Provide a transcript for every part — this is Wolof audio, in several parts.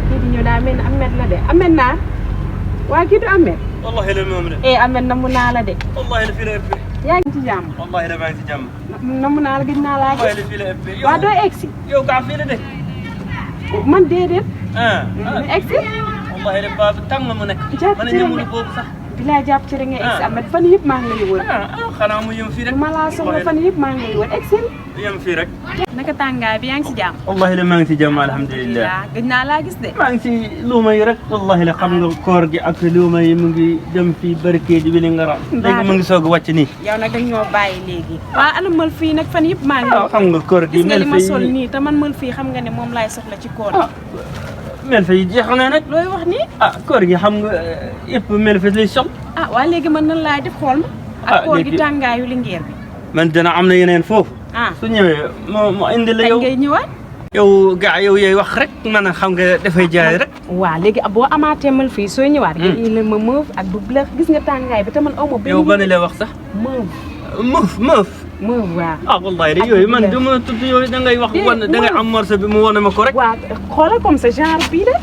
kii di ñëw daa mel ni Ahmed la de Ahmed naa waa kii du Ahmed. wallahi la moom de. Ahmed namu naa la de. wallahi la fii la ëppee. yaa ngi ci jàmm. wallahi la maa ngi ci jàmm. namu naa la gis naa laa wallahi gis. la fii la ëppee. waa doo egsi. yow kaa fii la de. man déedéet. egsi. wallahi la baabu tàng mu nekk. jàpp man ci ñëwul boobu sax. bilaa jàpp ci rek nga egsi Ahmed fan yëpp maa ngi lay wër. xanaa mu yem fii rek. ma laa soxla fan yëpp maa ngi lay wër egsi. yem fii rek. naka tàngaay bi yaa ngi ci jàmm. wallahi la maa ngi ci jàmm alhamdulilah. gëj naa laa gis de. maa ngi ci luuma yi rek. wallahi la xam nga koor gi ak luuma yi mu ngi dem fii barkeedi bi li nga ram. léegi mu ngi soog a wàcc nii. yow nag dañ ñoo bàyyi léegi. waa ana mël fii nag fan yëpp maa ngi. xam nga koor gi gis nga mel li ma sol fii nii te man mël fii xam nga ne moom laay soxla ci koor mel fii jeex na nag. looy wax nii. koor gi xam nga yëpp mel fi lay sol. waa léegi man nan laay def xool ma. ak koor gi tàngaayu Linguère bi. man dina am na yeneen foofu. su ñëwee mu indi la yow. ngay ñëwaat. yow gaa yow yooyu wax rek man xam nga dafay jaay rek. waaw léegi boo amaatee mal fii sooy ñëwaat. nga indi ma meuf ak bu bleu gis nga tàngaay bi te man aw ma benn. yow ba ne la wax sax. meuf. meuf waaw. wallahi de yooyu man du ma tudd yooyu da ngay wax wan da ngay am morceau bi mu wane ma ko rek. waaw xoolal comme ça genre bii de.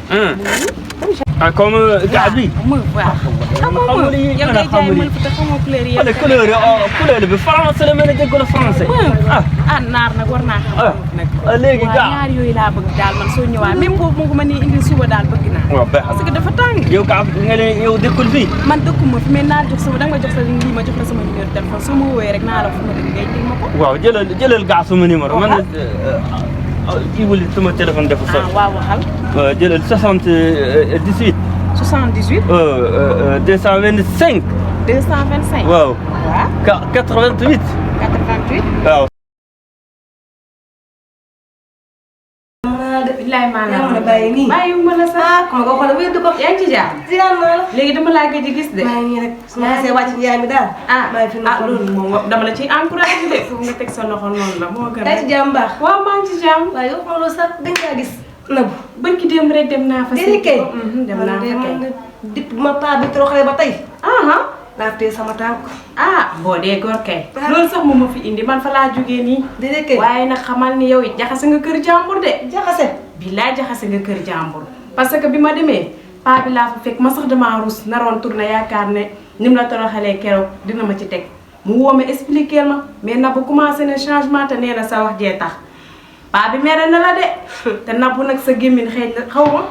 comme gaa bi. meuf waaw. xamul yi yow ngay jaay mal fi te xamoo couleur yi. couleur bi français la mel ne dégg la français. naar nag war naa xam. léegi gaa ñaar yooyu laa bëgg daal man soo ñëwaat même boobu moo ko mën a indi suba daal bëgg naa. waaw parce que dafa tàng. yow gaa nga ne yow dëkkul fii. man dëkkuma fi mais naa jox sama da nga ma jox sa lii ma jox la sama numéro téléphone soo ma woowee rek naa la fu ma dëgg ngay dégg ma ko. waaw jëlal gaa sama numéro. man kii wul sama téléphone dafa sori. waaw waxal. jëlal 78. 78. 225. 225. waaw. waaw. 88. 88. waaw. bilaay maanaam yaa ma bàyyi nii. bàyyiwuma la sax. ma ko xool wéddu ko. yaa ngi ci jaar. ziar naa la. léegi dama laa gëj a gis de. maa ngi nii rek su ma xasee wàcc njaay mi daal. maa ngi fi loolu moom dama la ciy encouragé de. foofu nga teg sa loxo noonu la moo gën a. yaa ci jàmm baax. waaw maa ngi ci jàmm. waaye yow xam nga sax dañ kaa gis. nabu. barki démb rek dem naa fa. déedéet kay. dem naa fa kay. dipp ma paa bi toroxalee ba tey. laa tee sama tànk. boo dee góor kay. loolu sax moom ma fi indi man fa laa jógee nii. déedéet kay. waaye nag xamal ni yow it jaxase nga kër jàmbur de. jaxase. billaay jaxase nga kër jàmbur. parce que bi ma demee paa bi laa fa fekk ma sax damaa rus naroon tourné yaakaar ne ni mu la toroxalee keroog dina ma ci teg mu woo ma expliquer ma mais Nabou commencé na changement te nee na sa wax jee tax paa bi mere na la de te Nabou nag sa gémmiñ xeeñ na xaw ma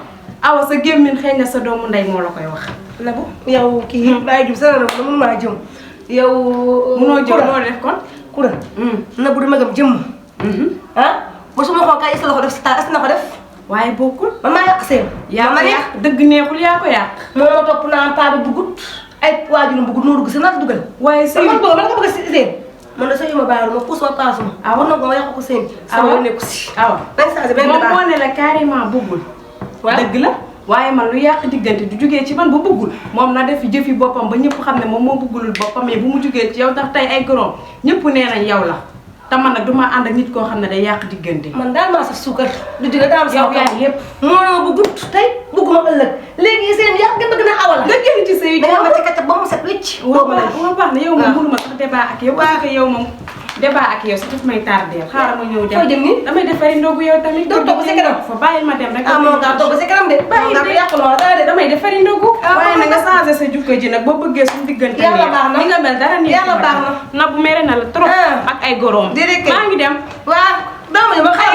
awa sa gémmiñ xeeñ na sa doomu ndey moo la koy wax. Nabou yow kii bàyyi jum sa na la mun maa jëm. yow. munoo jëm noo def kon. Koura. Nabou dama gëm jëmm. ba su ma xool kaay is la ko def si taal is na ko def. waaye bokkul. man maa yàq seen. yaa ko yàq dëgg neexul yaa ko yàq. moo ma topp naan paa bi bugut ay waajuram bugut noo dugg si naa dugal. waaye sëy man boobu man nga bëgg si seen. man de sëyu ma baalu ma puus ma paasuma. war na ko ma yàq ko seen. sama yoon nekku si. benn saa si benn moom moo ne la carrément bëggul. dëgg la waaye man lu yàq diggante du jugee ci man ba bëggul moom na def jëfi boppam ba ñëpp xam ne moom moo bëggulul boppam mais bu mu jugee ci yow ndax tey ay gorom ñëpp nee nañ yow la te man nag du ma ànd ak nit koo xam ne day yàq diggante. man daal maa saf suukar du digga daal yow yaay lépp moo ma bëggut tey bëgguma ëllëg léegi seen yàq nga bëgg na awal nga génn ci sëy da nga ma ca ba mu set wicc waaw baax na yow moom mënuma sax débat ak yow parce que yow moom débat ak yow sax daf may tardé xaaral ma ñëw dem. foo jëm nii damay defari ndogu yow tamit. doo togg si kanam fa bàyyil ma dem rek. moo tax togg si kanam de. bàyyi de yàqu na wala de damay defari ndogu. waaye na nga changé sa jukko ji nag boo bëggee suñu diggante. yàlla baax na ni nga mel dara nii. yàlla baax na Nabou mere na la trop. ak ay gorom. déedéet maa ngi dem. waaw doomu yi ma xaar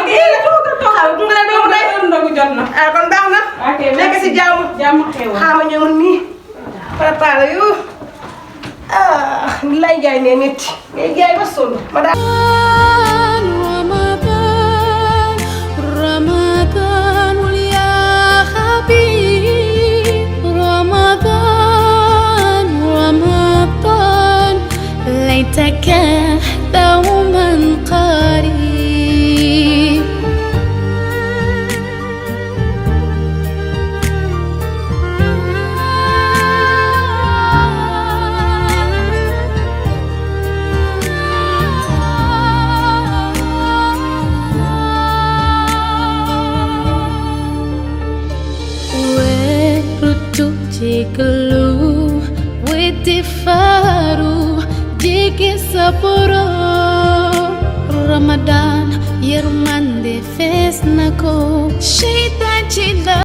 bu nga ne doomu day ndogu jot na. kon baax na. ok nekk si jàmm. jàmm xew xaama ñëwoon nii préparé yu lay jaay nee métti ngay jaay ba sonn ma daal ليتك دوما قريب ورد تجلو وتفارو Jiki sapuro Ramadan Yermande fes nako Shaitan cinta